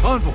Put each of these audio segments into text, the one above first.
Envoy!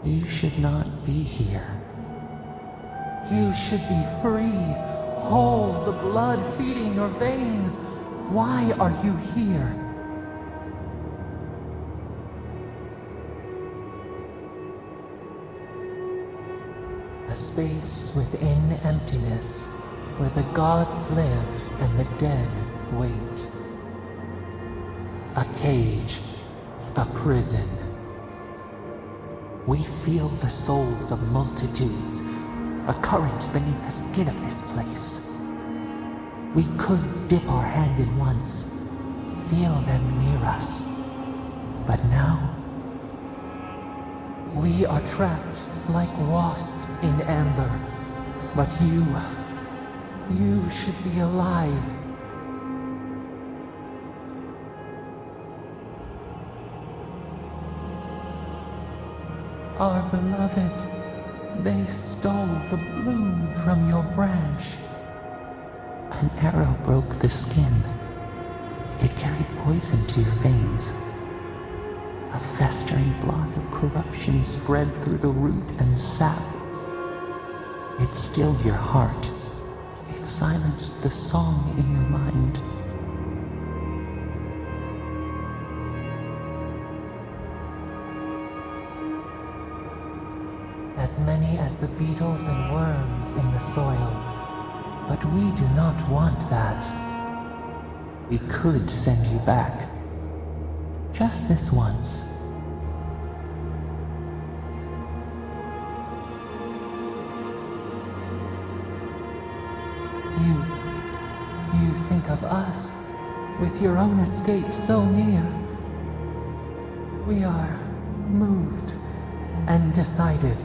You should not be here. You should be free, whole, the blood feeding your veins. Why are you here? A space within emptiness, where the gods live and the dead wait. A cage, a prison. We feel the souls of multitudes, a current beneath the skin of this place. We could dip our hand in once, feel them near us. But now, we are trapped like wasps in amber. But you should be alive. Our beloved, they stole the bloom from your branch. An arrow broke the skin. It carried poison to your veins. A festering blot of corruption spread through the root and sap. It stilled your heart. It silenced the song in your mind. As many as the beetles and worms in the soil. But we do not want that. We could send you back. Just this once. You think of us, with your own escape so near. We are moved and decided.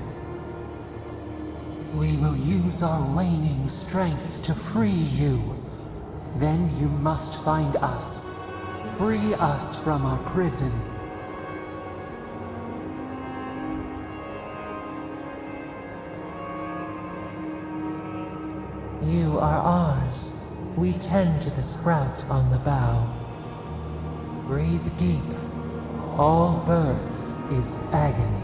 We will use our waning strength to free you. Then you must find us. Free us from our prison. You are ours. We tend to the sprout on the bough. Breathe deep. All birth is agony.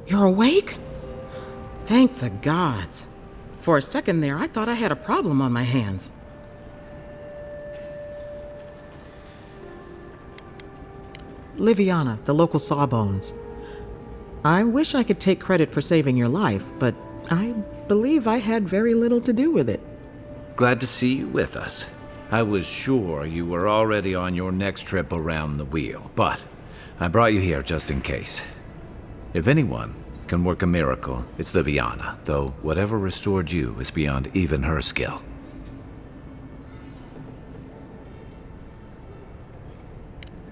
You're awake? Thank the gods. For a second there, I thought I had a problem on my hands. Liviana, the local Sawbones. I wish I could take credit for saving your life, but I believe I had very little to do with it. Glad to see you with us. I was sure you were already on your next trip around the wheel, but I brought you here just in case. If anyone can work a miracle, it's Liviana, though whatever restored you is beyond even her skill.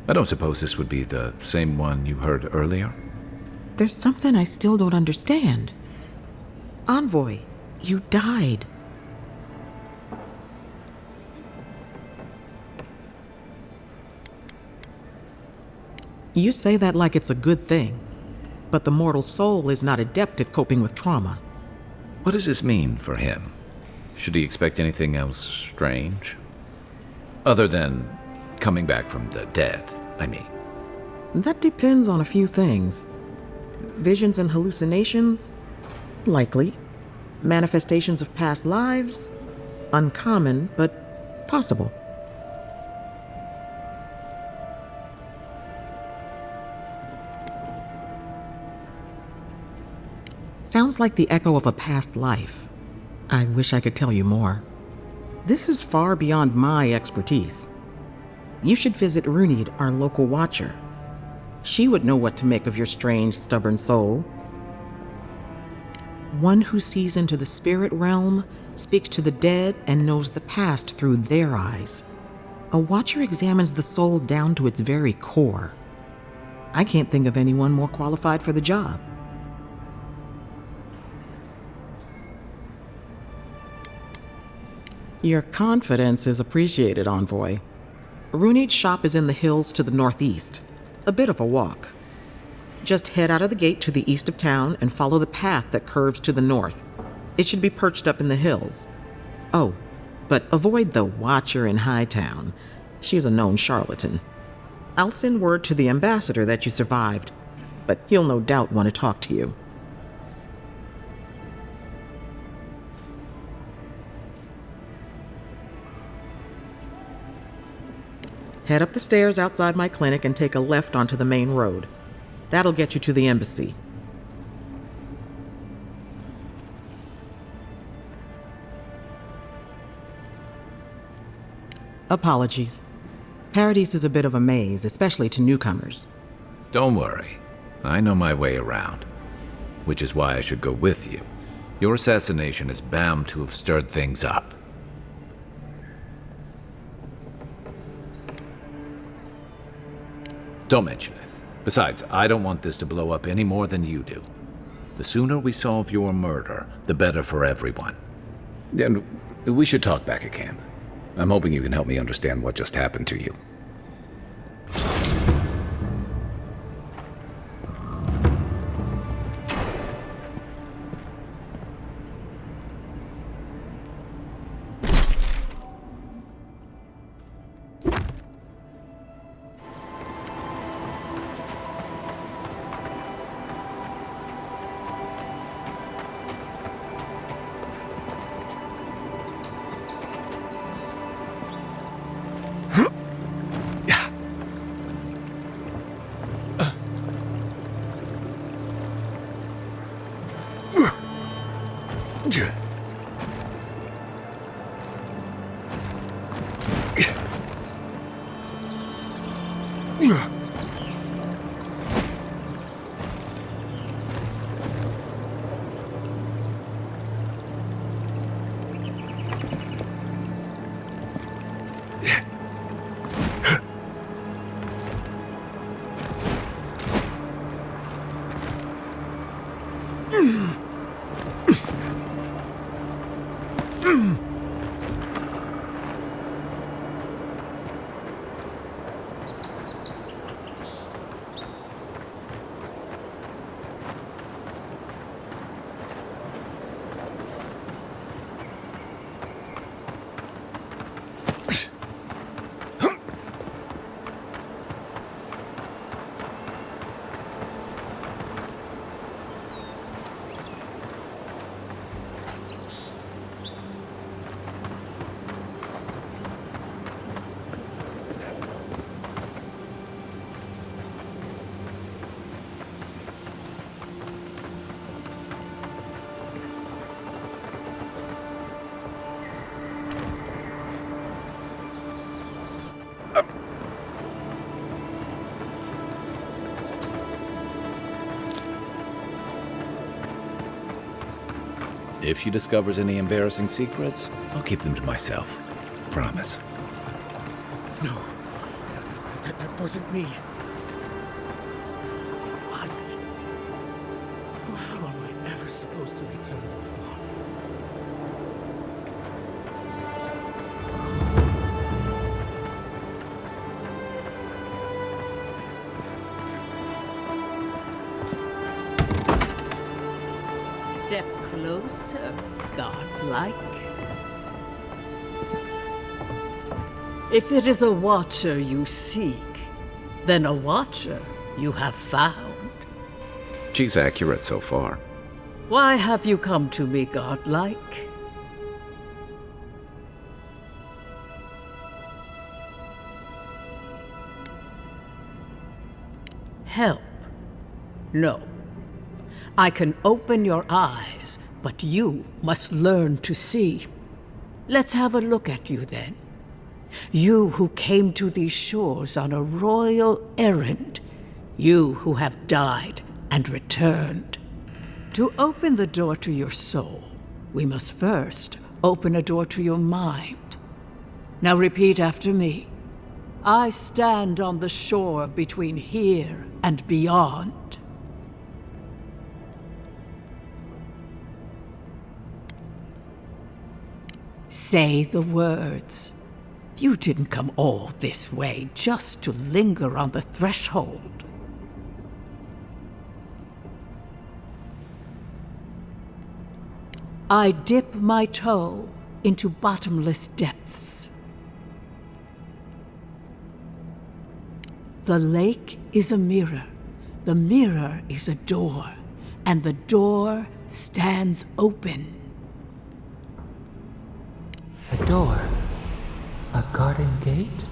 I don't suppose this would be the same one you heard earlier? There's something I still don't understand. Envoy, you died. You say that like it's a good thing. but the mortal soul is not adept at coping with trauma. What does this mean for him? Should he expect anything else strange? Other than coming back from the dead, I mean. That depends on a few things. Visions and hallucinations? Likely. Manifestations of past lives? Uncommon, but possible. Sounds like the echo of a past life. I wish I could tell you more. This is far beyond my expertise. You should visit Runid, our local watcher. She would know what to make of your strange, stubborn soul. One who sees into the spirit realm, speaks to the dead, and knows the past through their eyes. A watcher examines the soul down to its very core. I can't think of anyone more qualified for the job. Your confidence is appreciated, Envoy. Runid's shop is in the hills to the northeast. A bit of a walk. Just head out of the gate to the east of town and follow the path that curves to the north. It should be perched up in the hills. Oh, but avoid the Watcher in Hightown. She's a known charlatan. I'll send word to the ambassador that you survived, but he'll no doubt want to talk to you. Head up the stairs outside my clinic and take a left onto the main road. That'll get you to the embassy. Apologies. Paradis is a bit of a maze, especially to newcomers. Don't worry. I know my way around. Which is why I should go with you. Your assassination is bound to have stirred things up. Don't mention it. Besides, I don't want this to blow up any more than you do. The sooner we solve your murder, the better for everyone. And we should talk back at camp. I'm hoping you can help me understand what just happened to you. If she discovers any embarrassing secrets, I'll keep them to myself. Promise. No, that wasn't me. It was. How am I ever supposed to return your thought? Step closer, godlike. If it is a watcher you seek, then a watcher you have found. She's accurate so far. Why have you come to me, godlike? Help? No. I can open your eyes, but you must learn to see. Let's have a look at you then. You who came to these shores on a royal errand. You who have died and returned. To open the door to your soul, we must first open a door to your mind. Now repeat after me. I stand on the shore between here and beyond. Say the words. You didn't come all this way just to linger on the threshold. I dip my toe into bottomless depths. The lake is a mirror, the mirror is a door, and the door stands open. A door? A garden gate?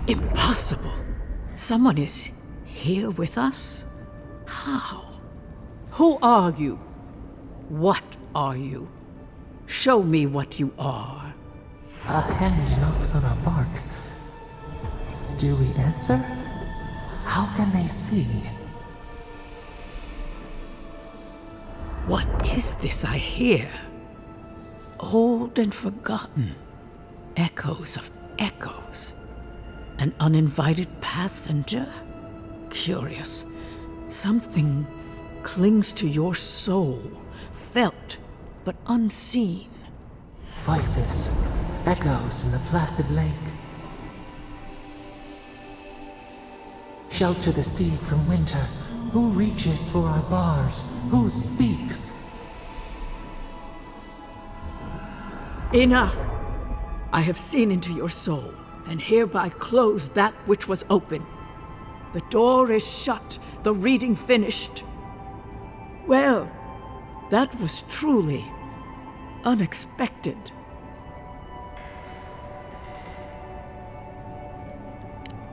Impossible. Someone is here with us? How? Who are you? What are you? Show me what you are. A hand knocks on our bark. Do we answer? How can they see? What is this I hear? Old and forgotten. Echoes of echoes. An uninvited passenger? Curious. Something clings to your soul, felt but unseen. Voices, echoes in the placid lake. Shelter the sea from winter. Who reaches for our bars? Who speaks? Enough! I have seen into your soul, and hereby close that which was open. The door is shut, the reading finished. Well, that was truly unexpected.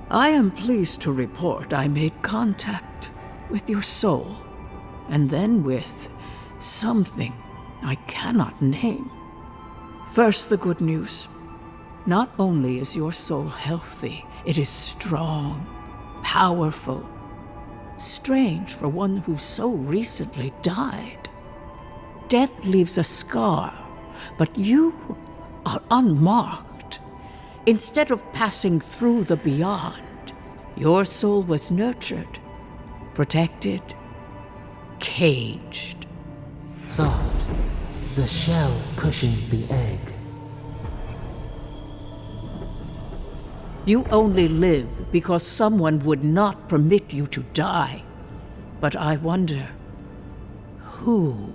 I am pleased to report I made contact with your soul, and then with something I cannot name. First, the good news. Not only is your soul healthy, it is strong, powerful. Strange for one who so recently died. Death leaves a scar, but you are unmarked. Instead of passing through the beyond, your soul was nurtured, protected, caged. Soft. The shell cushions the egg. You only live because someone would not permit you to die. But I wonder, who?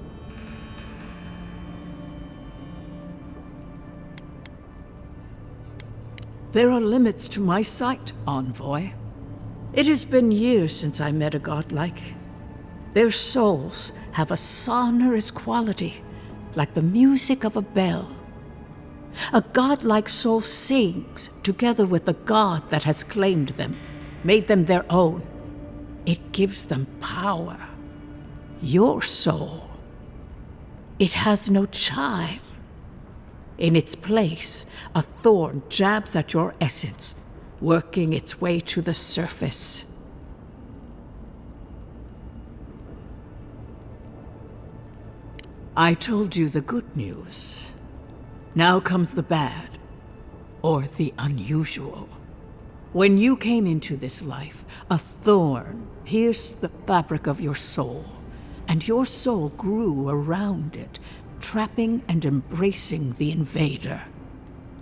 There are limits to my sight, Envoy. It has been years since I met a godlike. Their souls have a sonorous quality, like the music of a bell. A godlike soul sings together with the god that has claimed them, made them their own. It gives them power. Your soul, it has no chime. In its place, a thorn jabs at your essence, working its way to the surface. I told you the good news. Now comes the bad, or the unusual. When you came into this life, a thorn pierced the fabric of your soul, and your soul grew around it, trapping and embracing the invader.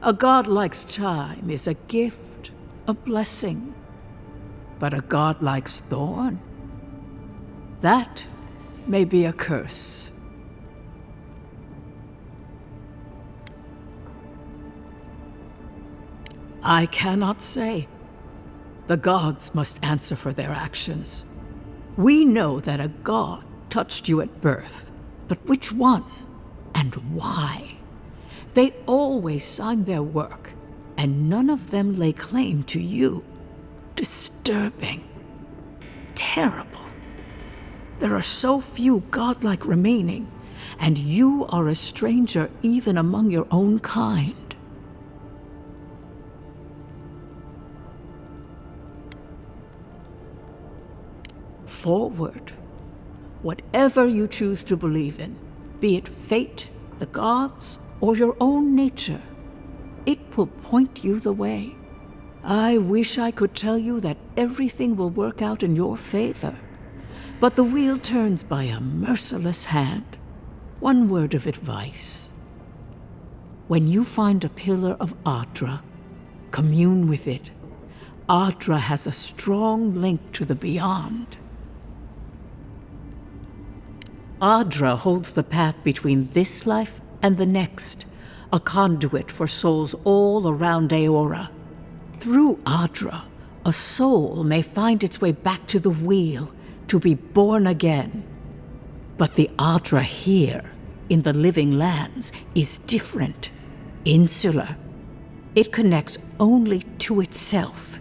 A godlike's chime is a gift, a blessing. But a godlike's thorn? That may be a curse. I cannot say. The gods must answer for their actions. We know that a god touched you at birth, but which one and why? They always sign their work, and none of them lay claim to you. Disturbing. Terrible. There are so few godlike remaining, and you are a stranger even among your own kind. Forward. Whatever you choose to believe in, be it fate, the gods, or your own nature, it will point you the way. I wish I could tell you that everything will work out in your favor, but the wheel turns by a merciless hand. One word of advice. When you find a pillar of Adra, commune with it. Adra has a strong link to the beyond. Adra holds the path between this life and the next, a conduit for souls all around Aora. Through Adra, a soul may find its way back to the wheel, to be born again. But the Adra here, in the living lands, is different, insular. It connects only to itself,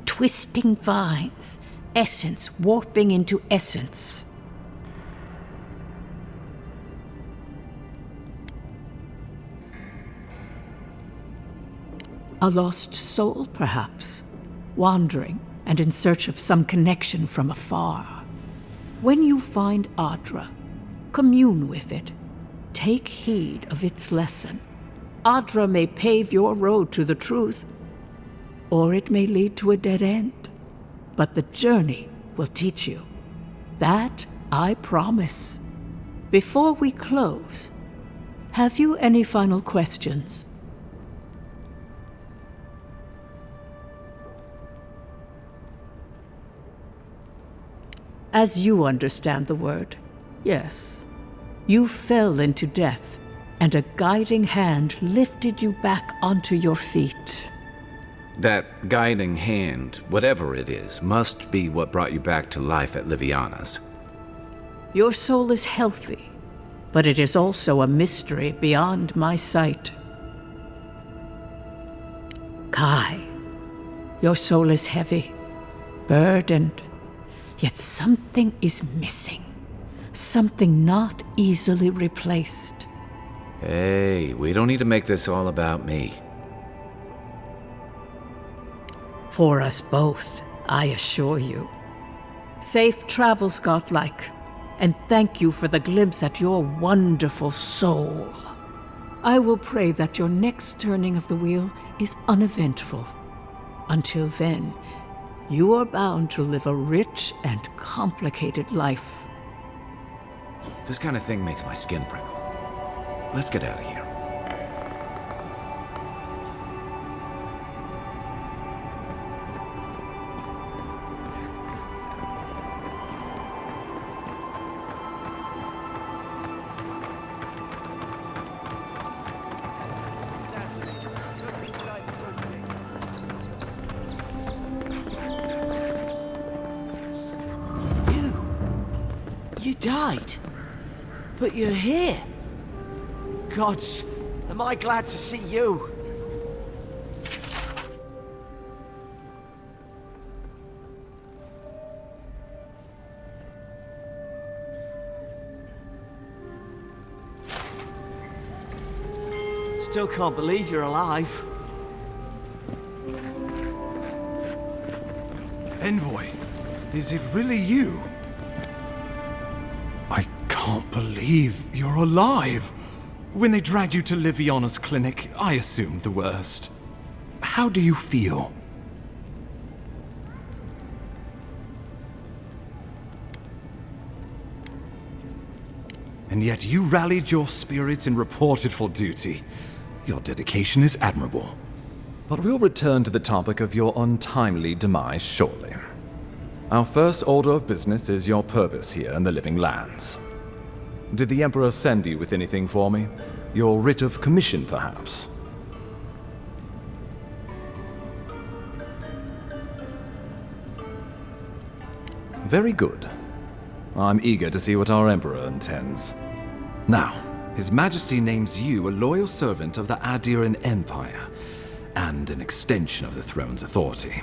twisting vines, essence warping into essence. A lost soul, perhaps, wandering and in search of some connection from afar. When you find Adra, commune with it. Take heed of its lesson. Adra may pave your road to the truth, or it may lead to a dead end. But the journey will teach you. That I promise. Before we close, have you any final questions? As you understand the word, yes. You fell into death, and a guiding hand lifted you back onto your feet. That guiding hand, whatever it is, must be what brought you back to life at Liviana's. Your soul is healthy, but it is also a mystery beyond my sight. Kai, your soul is heavy, burdened. Yet something is missing. Something not easily replaced. Hey, we don't need to make this all about me. For us both, I assure you. Safe travels, godlike, and thank you for the glimpse at your wonderful soul. I will pray that your next turning of the wheel is uneventful. Until then, you are bound to live a rich and complicated life. This kind of thing makes my skin prickle. Let's get out of here. You died, but you're here. Gods, am I glad to see you. Still can't believe you're alive. Envoy, is it really you? I can't believe you're alive. When they dragged you to Liviana's clinic, I assumed the worst. How do you feel? And yet you rallied your spirits and reported for duty. Your dedication is admirable. But we'll return to the topic of your untimely demise shortly. Our first order of business is your purpose here in the Living Lands. Did the Emperor send you with anything for me? Your writ of commission, perhaps? Very good. I'm eager to see what our Emperor intends. Now, His Majesty names you a loyal servant of the Adiran Empire, and an extension of the throne's authority.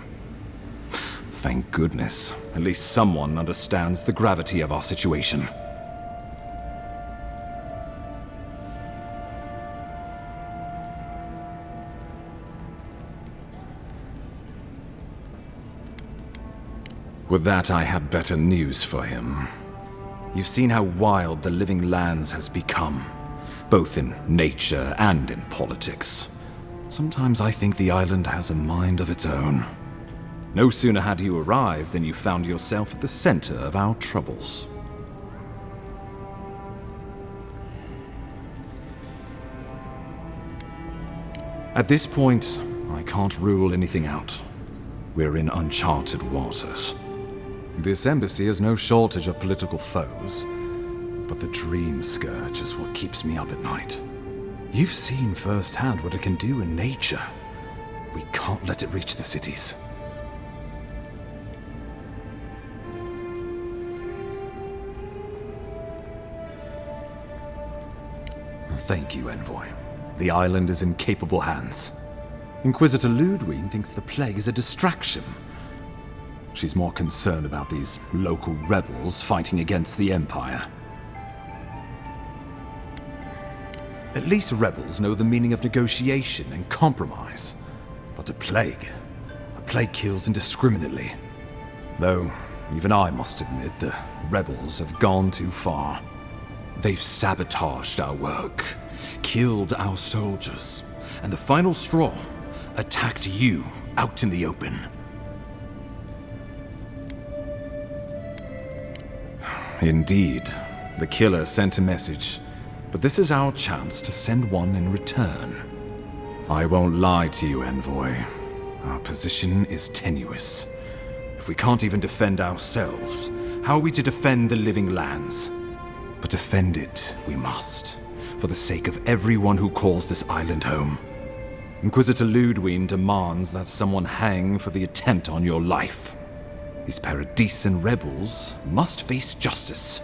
Thank goodness. At least someone understands the gravity of our situation. With that, I have better news for him. You've seen how wild the Living Lands has become, both in nature and in politics. Sometimes I think the island has a mind of its own. No sooner had you arrived than you found yourself at the center of our troubles. At this point, I can't rule anything out. We're in uncharted waters. This embassy has no shortage of political foes, but the dream scourge is what keeps me up at night. You've seen firsthand what it can do in nature. We can't let it reach the cities. Thank you, Envoy. The island is in capable hands. Inquisitor Ludwig thinks the plague is a distraction. She's more concerned about these local rebels fighting against the Empire. At least rebels know the meaning of negotiation and compromise. But a plague kills indiscriminately. Though, even I must admit, the rebels have gone too far. They've sabotaged our work, killed our soldiers, and the final straw, attacked you out in the open. Indeed, the killer sent a message, but this is our chance to send one in return. I won't lie to you, Envoy. Our position is tenuous. If we can't even defend ourselves, how are we to defend the Living Lands? But defend it we must, for the sake of everyone who calls this island home. Inquisitor Ludwig demands that someone hang for the attempt on your life. These Paradisan rebels must face justice.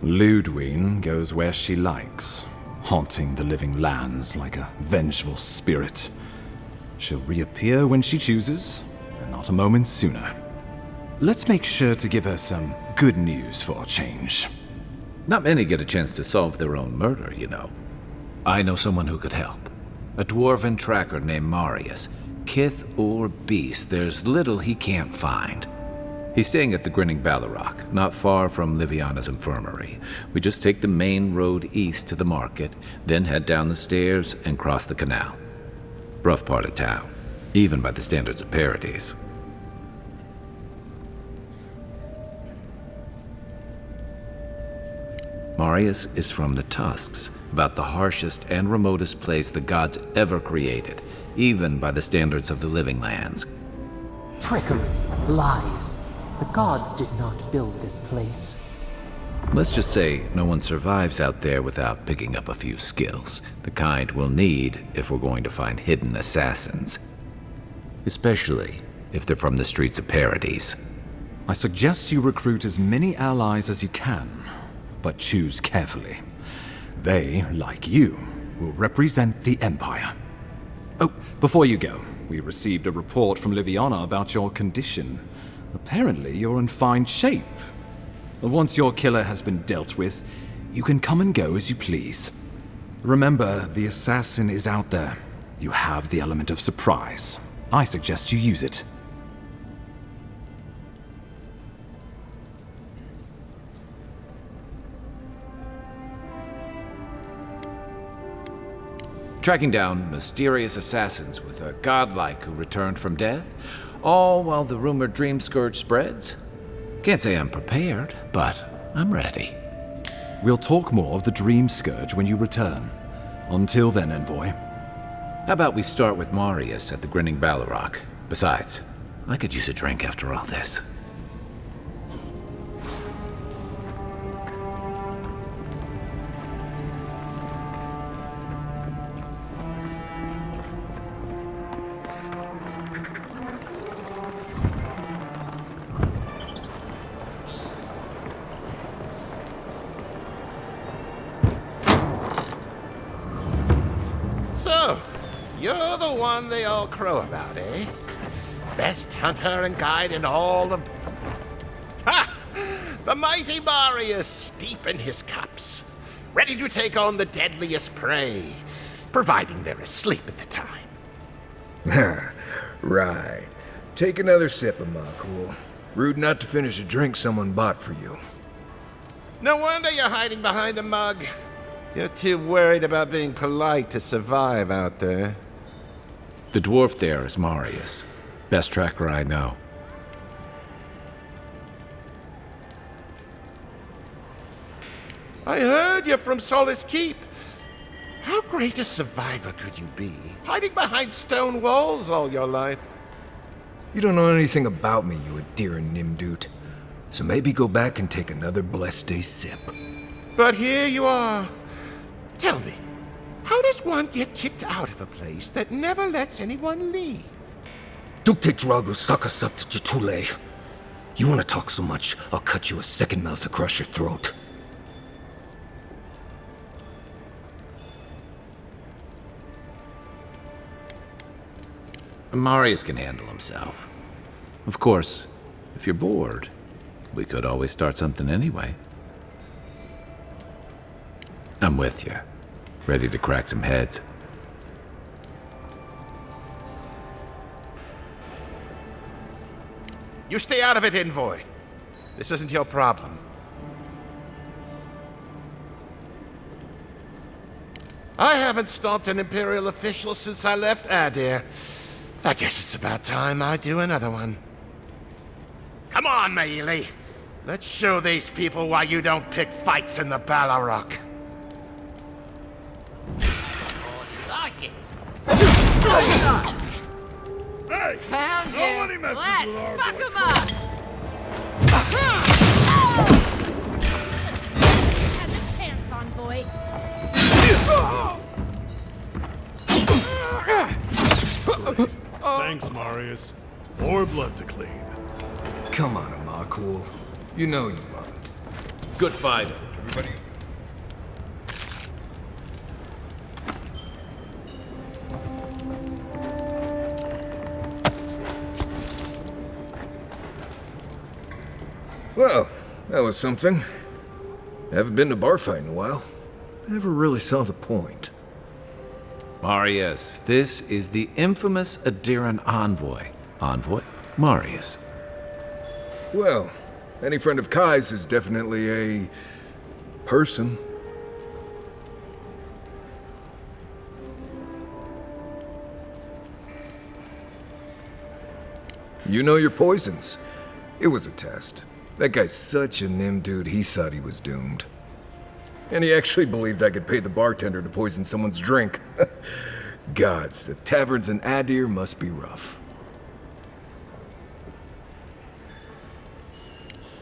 Ludwig goes where she likes, haunting the Living Lands like a vengeful spirit. She'll reappear when she chooses, and not a moment sooner. Let's make sure to give her some good news for a change. Not many get a chance to solve their own murder, you know. I know someone who could help. A dwarven tracker named Marius. Kith or beast, there's little he can't find. He's staying at the Grinning Ballarrock, not far from Liviana's infirmary. We just take the main road east to the market, then head down the stairs and cross the canal. Rough part of town, even by the standards of Paradis. Marius is from the Tusks, about the harshest and remotest place the gods ever created, even by the standards of the Living Lands. Trickery, lies. The gods did not build this place. Let's just say no one survives out there without picking up a few skills, the kind we'll need if we're going to find hidden assassins. Especially if they're from the streets of Paradis. I suggest you recruit as many allies as you can, but choose carefully. They, like you, will represent the Empire. Oh, before you go, we received a report from Liviana about your condition. Apparently, you're in fine shape. Once your killer has been dealt with, you can come and go as you please. Remember, the assassin is out there. You have the element of surprise. I suggest you use it. Tracking down mysterious assassins with a godlike who returned from death, all while the rumored dream scourge spreads? Can't say I'm prepared, but I'm ready. We'll talk more of the dream scourge when you return. Until then, Envoy, How about we start with Marius at the Grinning Ballarok? Besides, I could use a drink after all this. So, you're the one they all crow about, eh? Best hunter and guide in all of... Ha! The mighty Marius, deep in his cups, ready to take on the deadliest prey, providing they're asleep at the time. Right. Take another sip of my cool. Rude not to finish a drink someone bought for you. No wonder you're hiding behind a mug. You're too worried about being polite to survive out there. The dwarf there is Marius. Best tracker I know. I heard you're from Solace Keep. How great a survivor could you be, hiding behind stone walls all your life? You don't know anything about me, you Adiran Nimdut. So maybe go back and take another blessed day sip. But here you are. Tell me, how does one get kicked out of a place that never lets anyone leave? Duktetragu sakasat jitule. You want to talk so much, I'll cut you a second mouth across your throat. Marius can handle himself. Of course, if you're bored, we could always start something anyway. I'm with you. Ready to crack some heads. You stay out of it, Envoy. This isn't your problem. I haven't stopped an Imperial official since I left Adir. I guess it's about time I do another one. Come on, Maili. Let's show these people why you don't pick fights in the Ballarok. Like it. Hey! Found you. Nobody messes Let's with our fuck boy. 'em up. Has a chance, Envoy. Thanks, Marius. More blood to clean. Come on, Amakul. You know you love it. Good fight. Everybody... Well, that was something. Haven't been to bar fight in a while. Never really saw the point. Marius, this is the infamous Adiran envoy. Envoy? Marius. Well, any friend of Kai's is definitely a... person. You know your poisons. It was a test. That guy's such a nim dude, he thought he was doomed. And he actually believed I could pay the bartender to poison someone's drink. Gods, the taverns in Adir must be rough.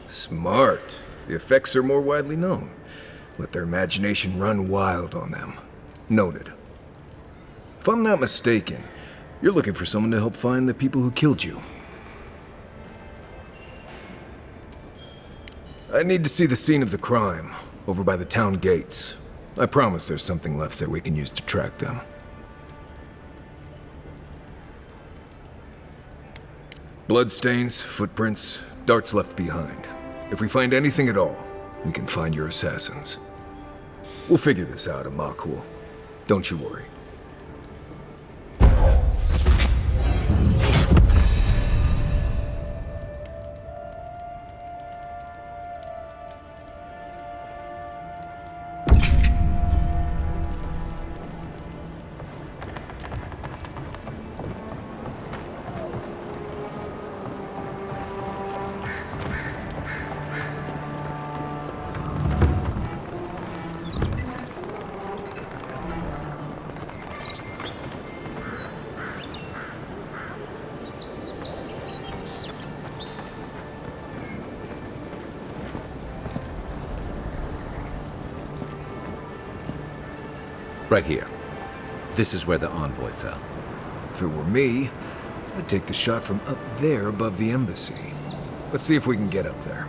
Smart. The effects are more widely known. Let their imagination run wild on them. Noted. If I'm not mistaken, you're looking for someone to help find the people who killed you. I need to see the scene of the crime, over by the town gates. I promise there's something left there we can use to track them. Bloodstains, footprints, darts left behind. If we find anything at all, we can find your assassins. We'll figure this out, Amakul. Don't you worry. Right here. This is where the envoy fell. If it were me, I'd take the shot from up there above the embassy. Let's see if we can get up there.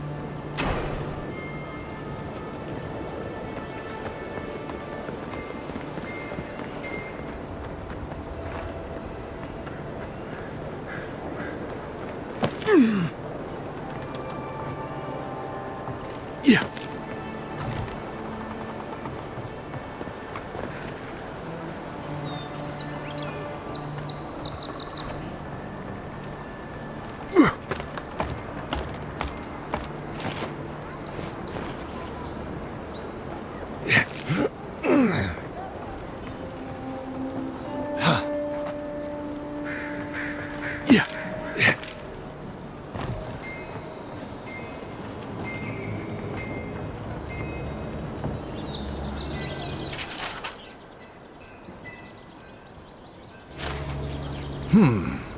Yeah.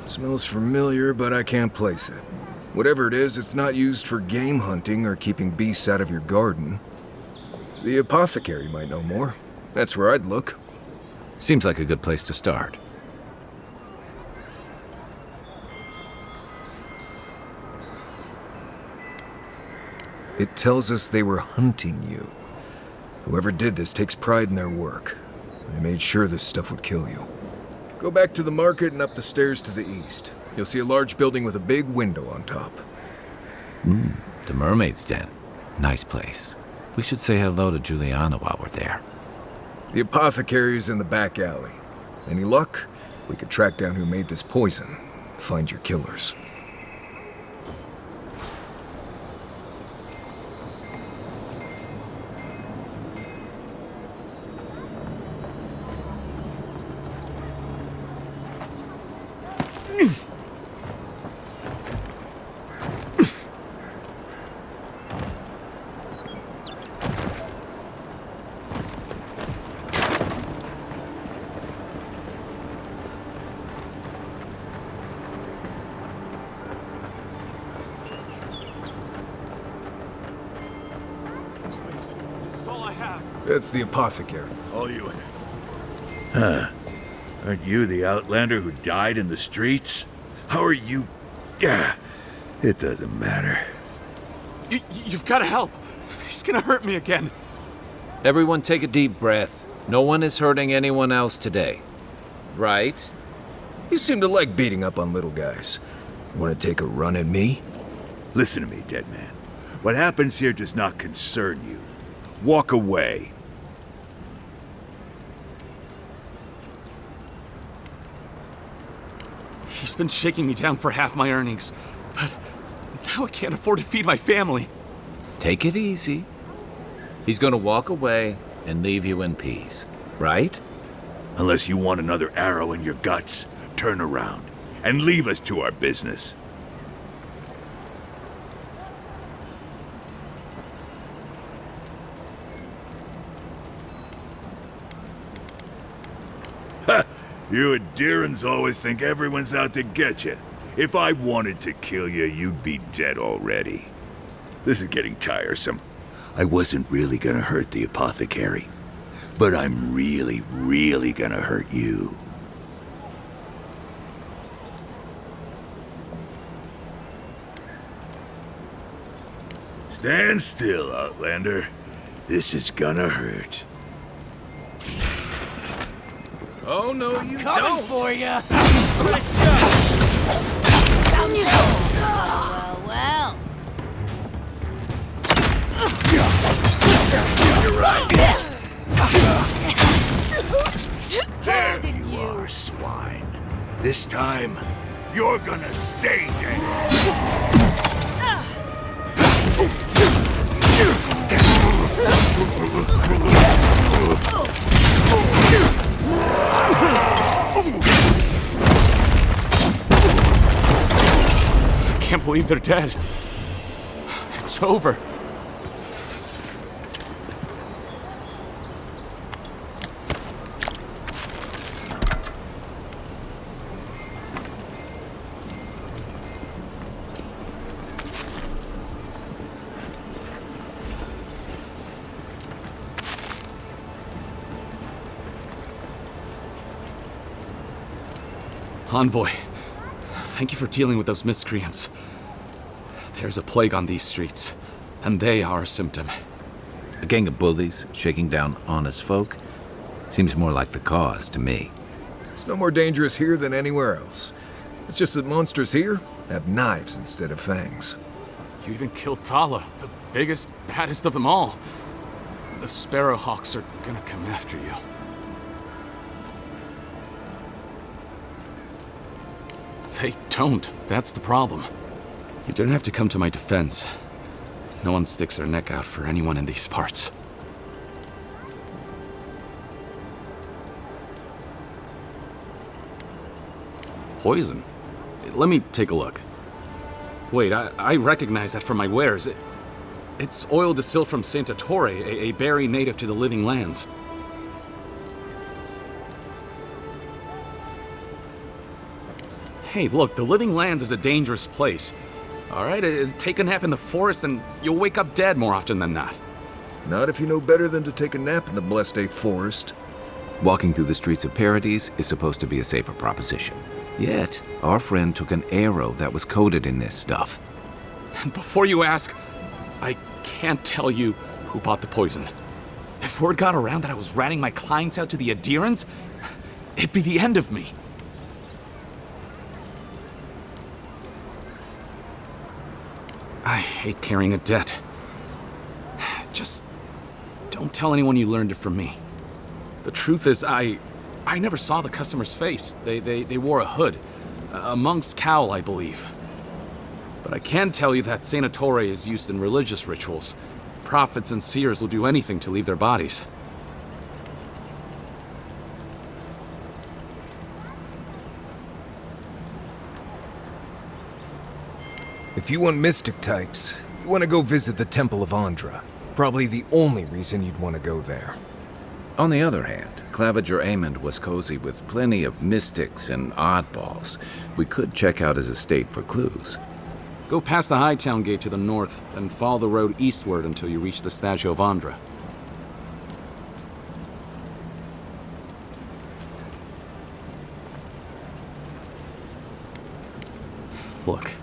Smells familiar, but I can't place it. Whatever it is, it's not used for game hunting or keeping beasts out of your garden. The apothecary might know more. That's where I'd look. Seems like a good place to start. It tells us they were hunting you. Whoever did this takes pride in their work. They made sure this stuff would kill you. Go back to the market and up the stairs to the east. You'll see a large building with a big window on top. The Mermaid's Den. Nice place. We should say hello to Juliana while we're there. The apothecary is in the back alley. Any luck? We could track down who made this poison. Find your killers. That's the apothecary. All you... Huh. Aren't you the outlander who died in the streets? How are you... Gah. It doesn't matter. You've got to help. He's gonna hurt me again. Everyone take a deep breath. No one is hurting anyone else today. Right? You seem to like beating up on little guys. Want to take a run at me? Listen to me, dead man. What happens here does not concern you. Walk away. He's been shaking me down for half my earnings, but now I can't afford to feed my family. Take it easy. He's gonna walk away and leave you in peace, right? Unless you want another arrow in your guts, turn around and leave us to our business. Ha! You Adyrans always think everyone's out to get you. If I wanted to kill you, you'd be dead already. This is getting tiresome. I wasn't really gonna hurt the apothecary, but I'm really, really gonna hurt you. Stand still, Outlander. This is gonna hurt. Oh, no, you Coming don't! for ya! Well. You're right. There you are, swine. This time, you're gonna stay dead. I can't believe they're dead. It's over. Envoy, thank you for dealing with those miscreants. There's a plague on these streets, and they are a symptom. A gang of bullies shaking down honest folk? Seems more like the cause to me. It's no more dangerous here than anywhere else. It's just that monsters here have knives instead of fangs. You even killed Thala, the biggest, baddest of them all. The Sparrowhawks are gonna come after you. They don't. That's the problem. You don't have to come to my defense. No one sticks their neck out for anyone in these parts. Poison? Let me take a look. Wait, I recognize that from my wares. It's oil distilled from Santa Torre, a berry native to the Living Lands. Hey, look, the Living Lands is a dangerous place. All right, take a nap in the forest and you'll wake up dead more often than not. Not if you know better than to take a nap in the blessed A forest. Walking through the streets of Paradis is supposed to be a safer proposition. Yet, our friend took an arrow that was coated in this stuff. And before you ask, I can't tell you who bought the poison. If word got around that I was ratting my clients out to the Adherents, it'd be the end of me. I hate carrying a debt. Just don't tell anyone you learned it from me. The truth is, I never saw the customer's face. They wore a hood. A monk's cowl, I believe. But I can tell you that Santa Torre is used in religious rituals. Prophets and seers will do anything to leave their bodies. If you want mystic types, you want to go visit the Temple of Andra. Probably the only reason you'd want to go there. On the other hand, Claviger Amond was cozy with plenty of mystics and oddballs. We could check out his estate for clues. Go past the Hightown Gate to the north, then follow the road eastward until you reach the statue of Andra. Look,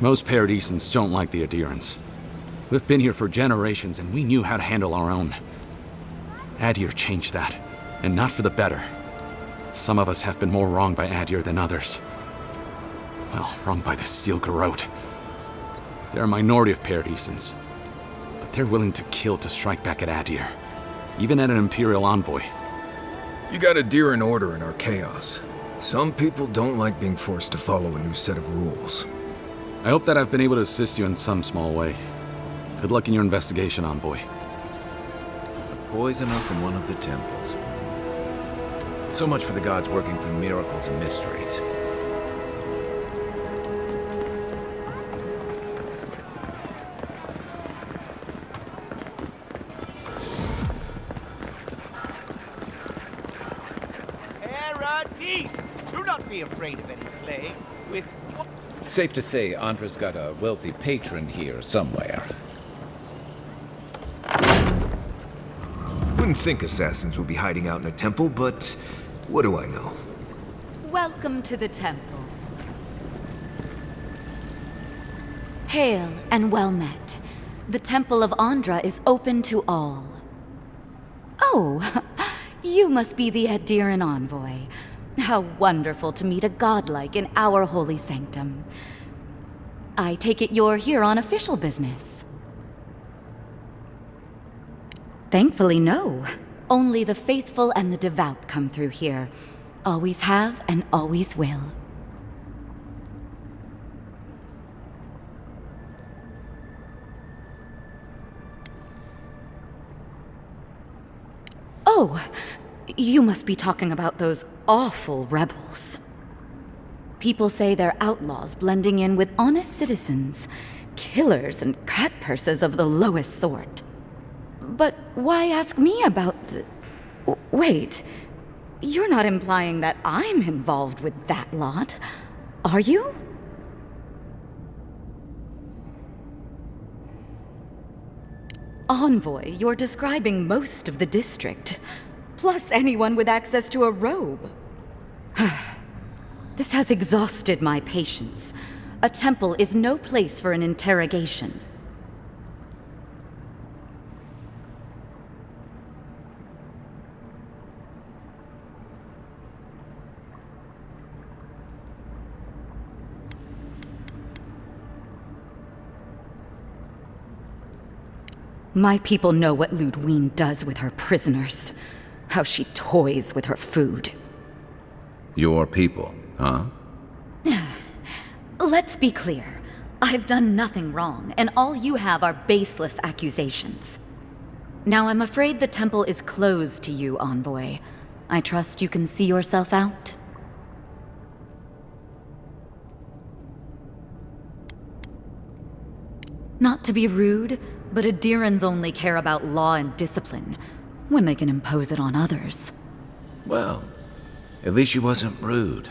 most Paradisans don't like the Adherents. We've been here for generations, and we knew how to handle our own. Adir changed that, and not for the better. Some of us have been more wronged by Adir than others. Well, wronged by the Steel Garrote. They're a minority of Paradisans, but they're willing to kill to strike back at Adir, even at an Imperial envoy. You got a deer in order in our chaos. Some people don't like being forced to follow a new set of rules. I hope that I've been able to assist you in some small way. Good luck in your investigation, Envoy. Poison up in one of the temples. So much for the gods working through miracles and mysteries. Paradis! Do not be afraid of any plague. With what? Safe to say, Andra's got a wealthy patron here somewhere. Wouldn't think assassins would be hiding out in a temple, but what do I know? Welcome to the temple. Hail and well met. The Temple of Andra is open to all. Oh, you must be the Adheran envoy. How wonderful to meet a godlike in our holy sanctum. I take it you're here on official business. Thankfully, no. Only the faithful and the devout come through here. Always have and always will. Oh, you must be talking about those awful rebels. People say they're outlaws blending in with honest citizens, killers and cutpurses of the lowest sort. But why ask me about the... Wait, you're not implying that I'm involved with that lot, are you? Envoy, you're describing most of the district, plus anyone with access to a robe. This has exhausted my patience. A temple is no place for an interrogation. My people know what Ludwine does with her prisoners. How she toys with her food. Your people, huh? Let's be clear. I've done nothing wrong, and all you have are baseless accusations. Now I'm afraid the temple is closed to you, Envoy. I trust you can see yourself out? Not to be rude, but Adirans only care about law and discipline, when they can impose it on others. Well, at least she wasn't rude.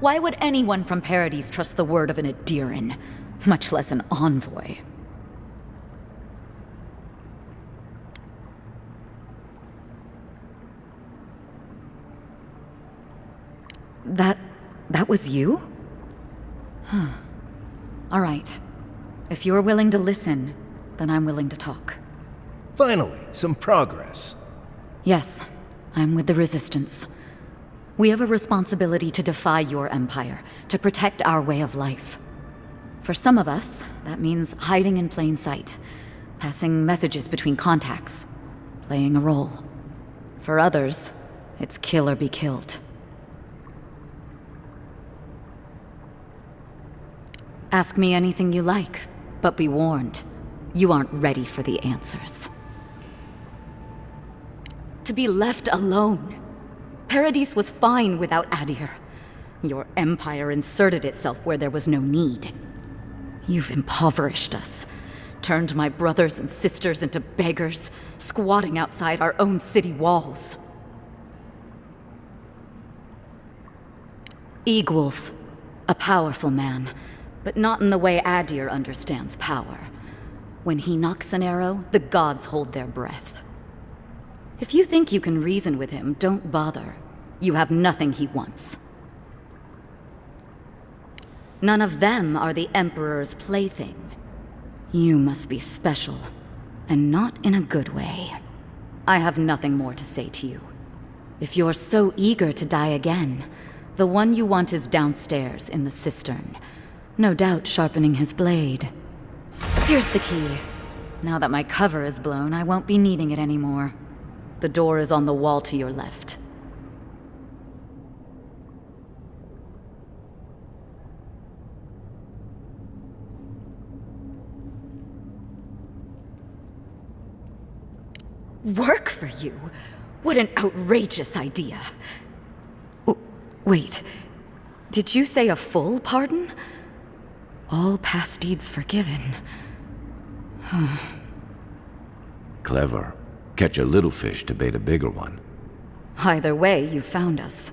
Why would anyone from Paradis trust the word of an Adiran, much less an envoy? That was you? Huh. All right. If you're willing to listen, then I'm willing to talk. Finally, some progress. Yes, I'm with the Resistance. We have a responsibility to defy your empire, to protect our way of life. For some of us, that means hiding in plain sight, passing messages between contacts, playing a role. For others, it's kill or be killed. Ask me anything you like, but be warned, you aren't ready for the answers. To be left alone. Paradis was fine without Adir. Your empire inserted itself where there was no need. You've impoverished us, turned my brothers and sisters into beggars, squatting outside our own city walls. Eagwolf, a powerful man, but not in the way Adir understands power. When he knocks an arrow, the gods hold their breath. If you think you can reason with him, don't bother. You have nothing he wants. None of them are the Emperor's plaything. You must be special, and not in a good way. I have nothing more to say to you. If you're so eager to die again, the one you want is downstairs in the cistern, no doubt sharpening his blade. Here's the key. Now that my cover is blown, I won't be needing it anymore. The door is on the wall to your left. Work for you? What an outrageous idea. Wait, did you say a full pardon? All past deeds forgiven. Clever. Catch a little fish to bait a bigger one. Either way, you found us.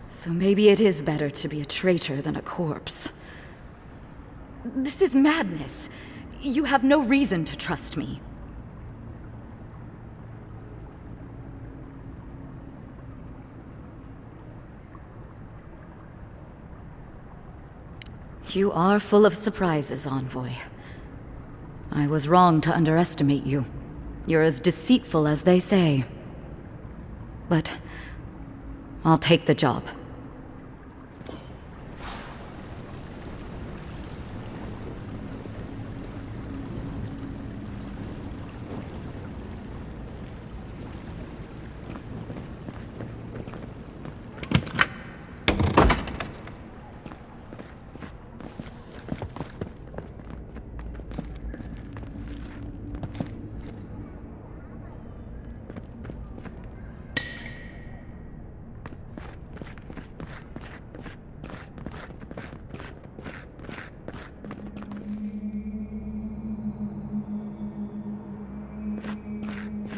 So maybe it is better to be a traitor than a corpse. This is madness. You have no reason to trust me. You are full of surprises, Envoy. I was wrong to underestimate you. You're as deceitful as they say. But I'll take the job.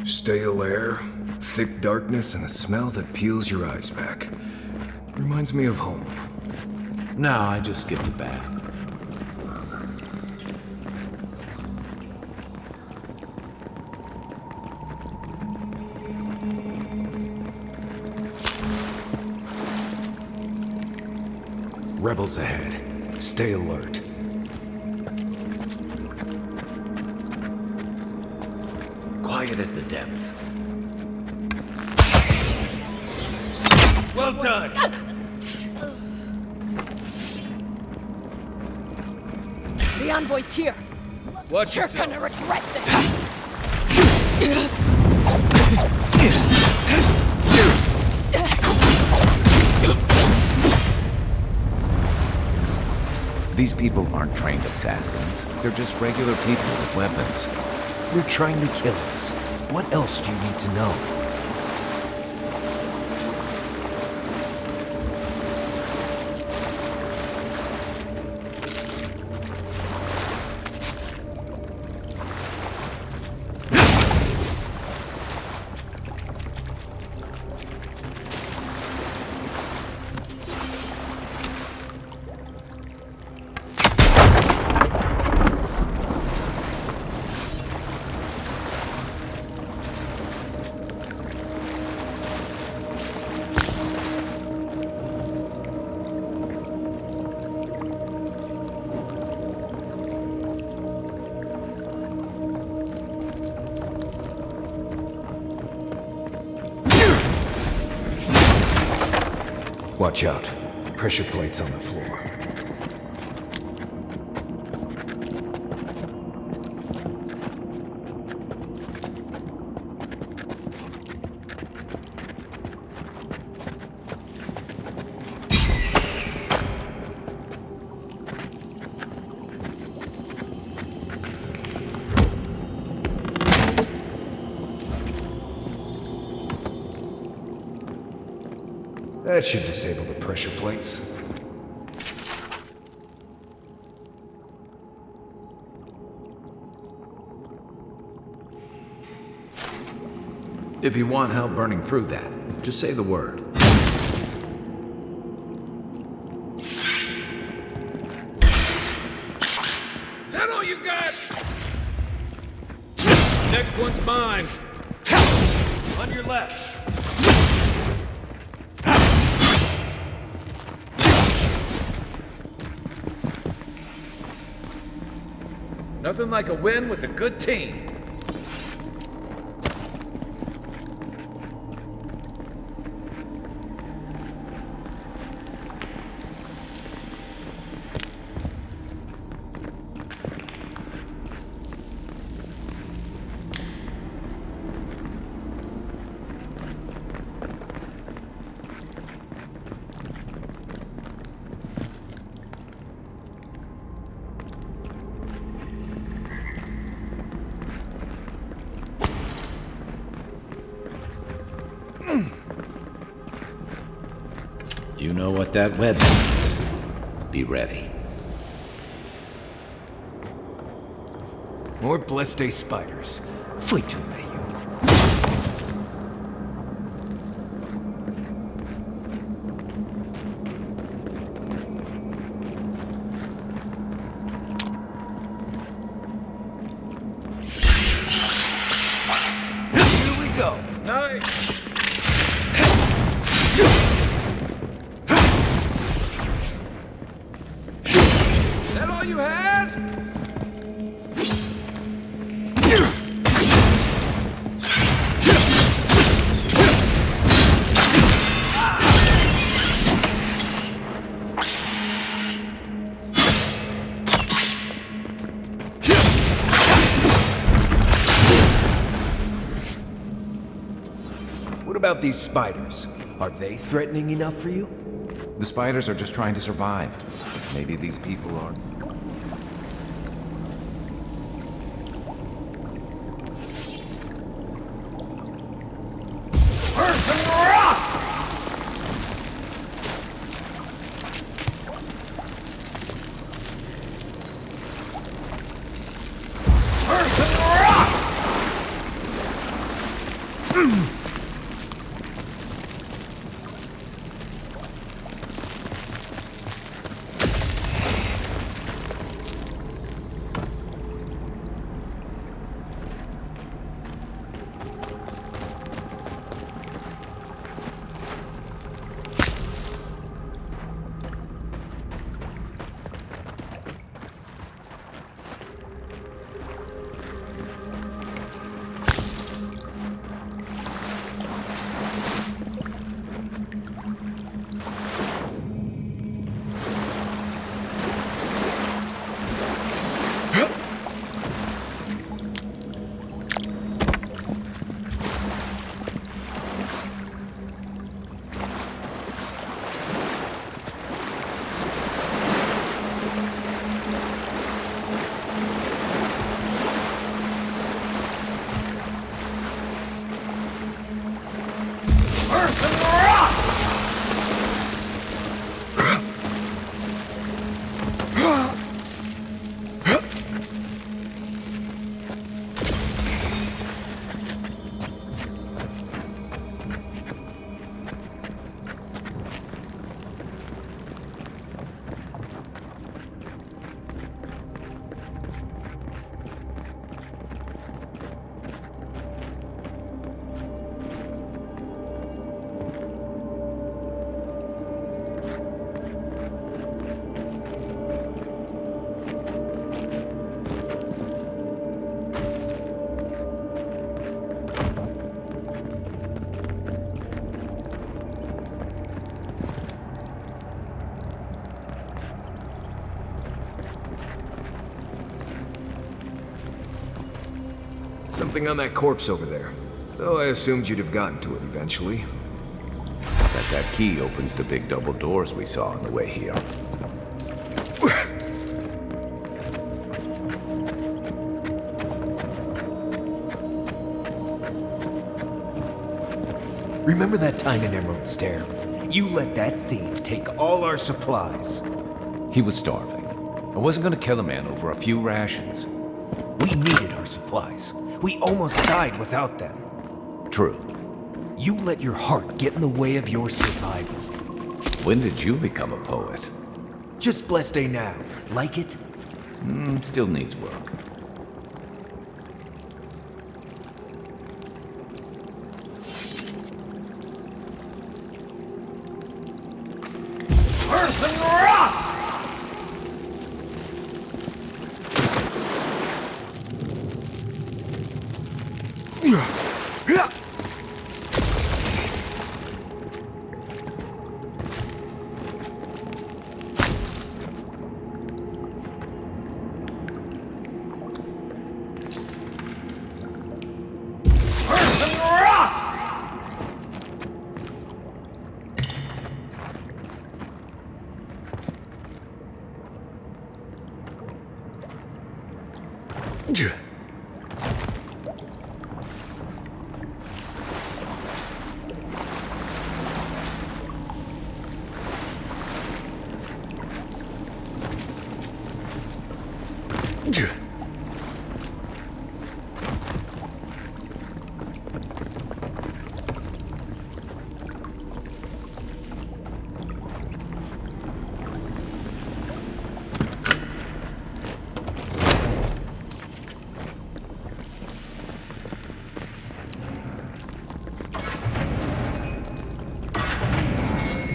Stale air, thick darkness, and a smell that peels your eyes back. Reminds me of home. No, I just skipped a bath. Rebels ahead. Stay alert. Quiet as the depths. Well done! The envoy's here. Watch You're yourself. gonna regret this. These people aren't trained assassins. They're just regular people with weapons. They're trying to kill us. What else do you need to know? Watch out. Pressure plates on the floor. That should disable the pressure plates. If you want help burning through that, just say the word. Is that all you got? Next one's mine. On your left. Nothing like a win with a good team. You know what that web means. Be ready. More Blessed spiders. Fui tu meio. Here we go. Nice. Is that all you had? What about these spiders? Are they threatening enough for you? The spiders are just trying to survive. Maybe these people are... Something on that corpse over there. Though I assumed you'd have gotten to it eventually. That key opens the big double doors we saw on the way here. Remember that time in Emerald Stair? You let that thief take all our supplies. He was starving. I wasn't gonna kill a man over a few rations. We needed our supplies. We almost died without them. True. You let your heart get in the way of your survival. When did you become a poet? Just blessed day now. Like it? Still needs work.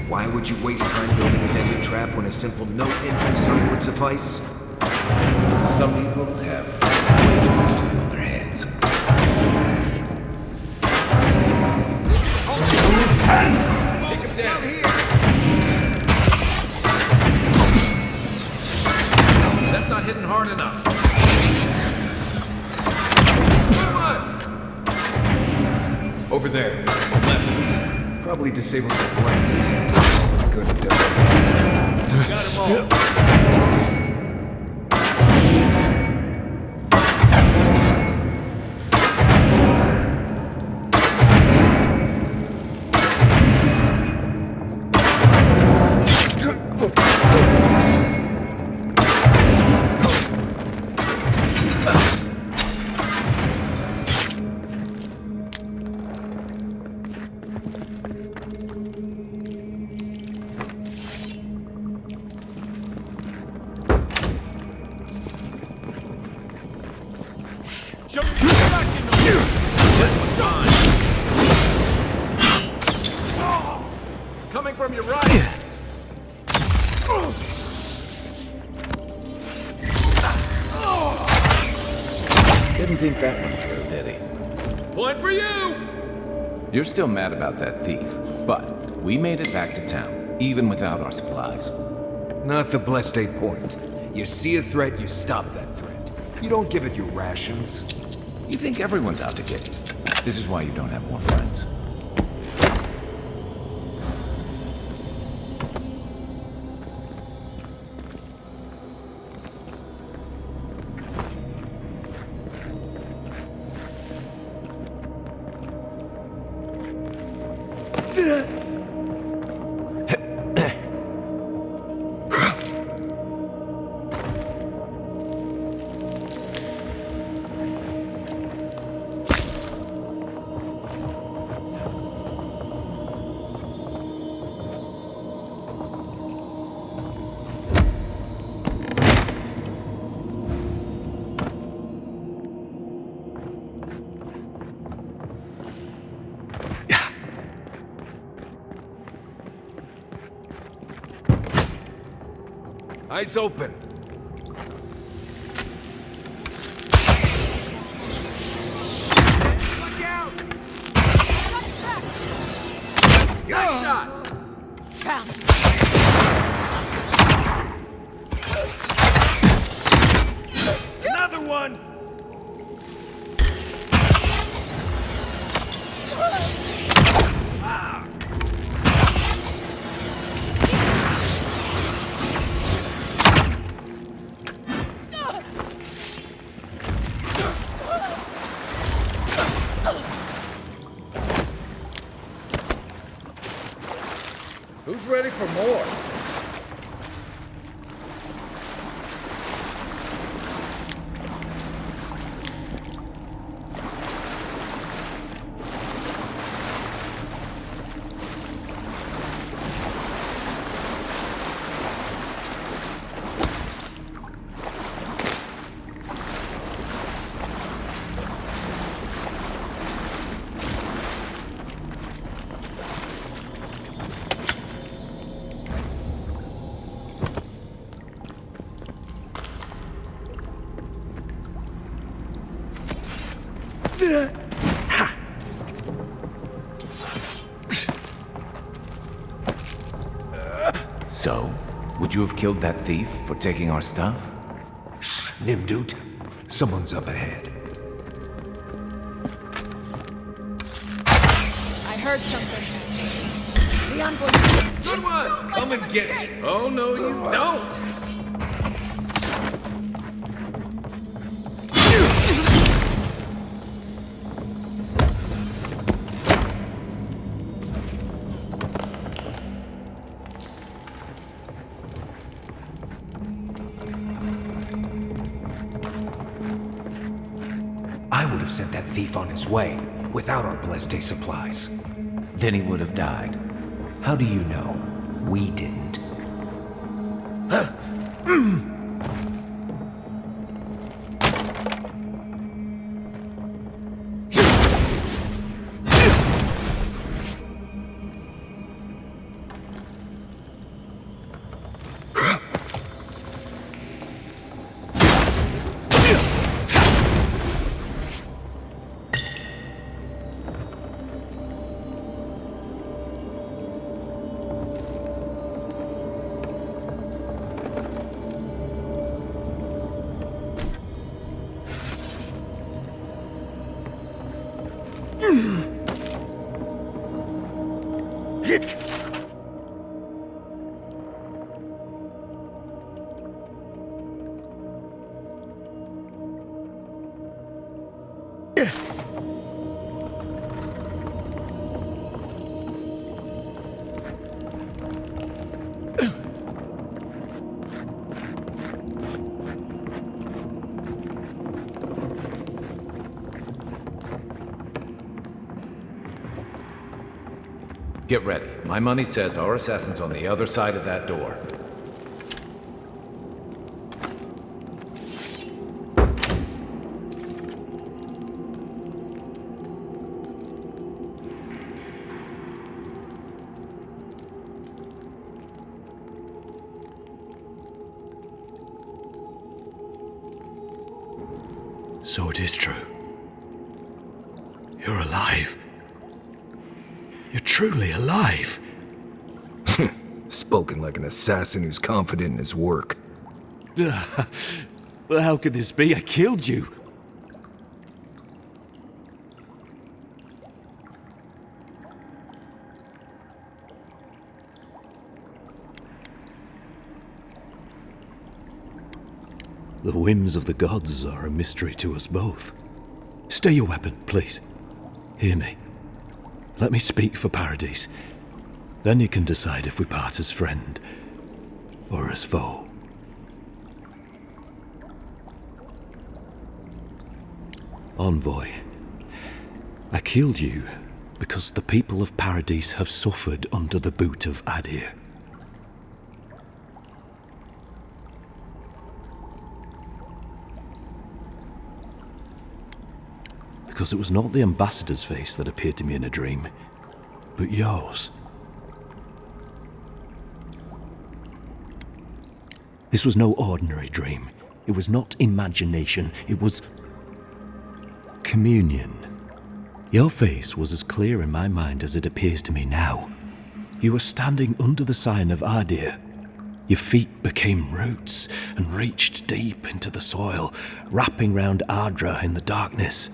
Why would you waste time building a deadly trap when a simple no entry sign would suffice? Some people have way too much time on their hands. Take him down here! That's not hitting hard enough. Come on! Over there. Left. Probably disables the blankets. Good at that. Got him all. Coming from your right. Didn't think that one through, did he? Point for you! You're still mad about that thief, but we made it back to town, even without our supplies. Not the blessed day point. You see a threat, you stop that threat. You don't give it your rations. You think everyone's out to get you. This is why you don't have more friends. Eyes open. Look out! Nice shot! Found you. Another one! Who's ready for more? So, would you have killed that thief for taking our stuff? Shh, Nimdut. Someone's up ahead. I heard something. The envoy. Good one! Come and get it! Oh, no, you don't! I would have sent that thief on his way without our Bleste supplies. Then he would have died. How do you know? We didn't. Get ready. My money says our assassin's on the other side of that door. So it is true. You're alive. You're truly alive. Spoken like an assassin who's confident in his work. Well, how could this be? I killed you. The whims of the gods are a mystery to us both. Stay your weapon, please. Hear me. Let me speak for Paradis. Then you can decide if we part as friend or as foe. Envoy, I killed you because the people of Paradis have suffered under the boot of Adir. Because it was not the ambassador's face that appeared to me in a dream, but yours. This was no ordinary dream. It was not imagination. It was communion. Your face was as clear in my mind as it appears to me now. You were standing under the sign of Adir. Your feet became roots and reached deep into the soil, wrapping round Ardra in the darkness.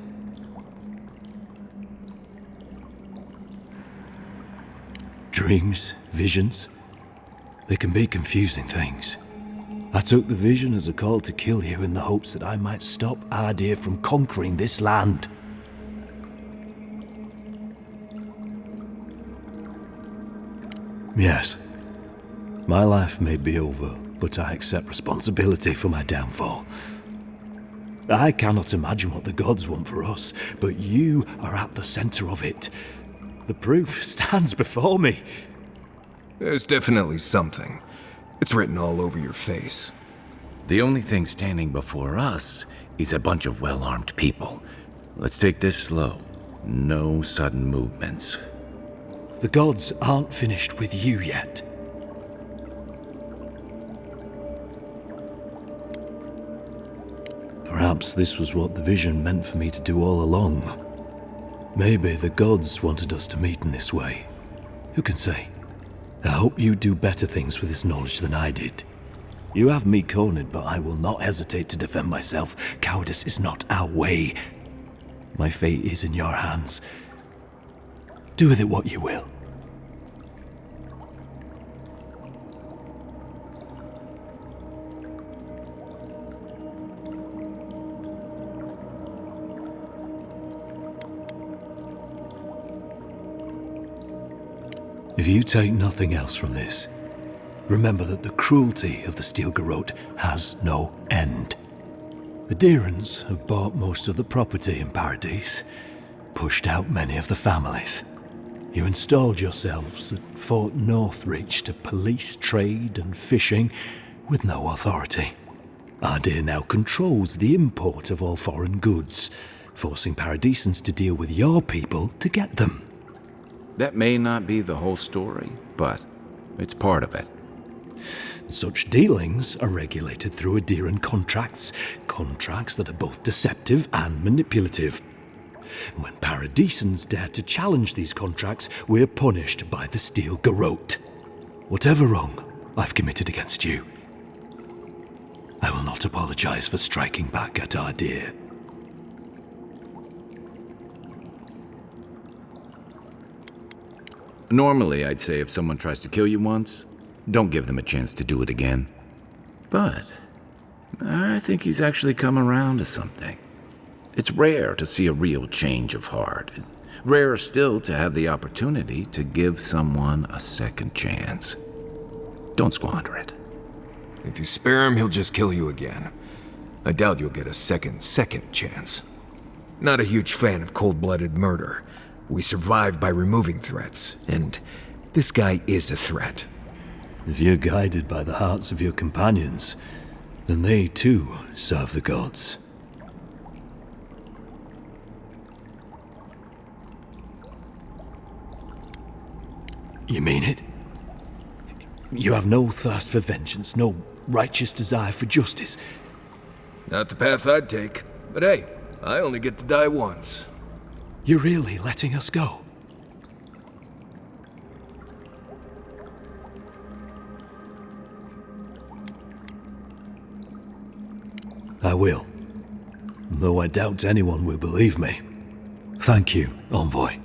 Dreams, visions, they can be confusing things. I took the vision as a call to kill you in the hopes that I might stop Adir from conquering this land. Yes. My life may be over, but I accept responsibility for my downfall. I cannot imagine what the gods want for us, but you are at the center of it. The proof stands before me. There's definitely something. It's written all over your face. The only thing standing before us is a bunch of well-armed people. Let's take this slow. No sudden movements. The gods aren't finished with you yet. Perhaps this was what the vision meant for me to do all along. Maybe the gods wanted us to meet in this way. Who can say? I hope you do better things with this knowledge than I did. You have me cornered, but I will not hesitate to defend myself. Cowardice is not our way. My fate is in your hands. Do with it what you will. If you take nothing else from this, remember that the cruelty of the Steel Garrote has no end. The Deerans have bought most of the property in Paradis, pushed out many of the families. You installed yourselves at Fort Northreach to police trade and fishing with no authority. Ardir now controls the import of all foreign goods, forcing Paradisans to deal with your people to get them. That may not be the whole story, but it's part of it. Such dealings are regulated through Adiran contracts that are both deceptive and manipulative. When Paradisans dare to challenge these contracts, we're punished by the Steel Garrote. Whatever wrong I've committed against you, I will not apologize for striking back at Ardir. Normally, I'd say if someone tries to kill you once, don't give them a chance to do it again. But I think he's actually come around to something. It's rare to see a real change of heart. Rarer still to have the opportunity to give someone a second chance. Don't squander it. If you spare him, he'll just kill you again. I doubt you'll get a second chance. Not a huge fan of cold-blooded murder. We survive by removing threats, and this guy is a threat. If you're guided by the hearts of your companions, then they too serve the gods. You mean it? You have no thirst for vengeance, no righteous desire for justice? Not the path I'd take, but hey, I only get to die once. You're really letting us go? I will. Though I doubt anyone will believe me. Thank you, Envoy.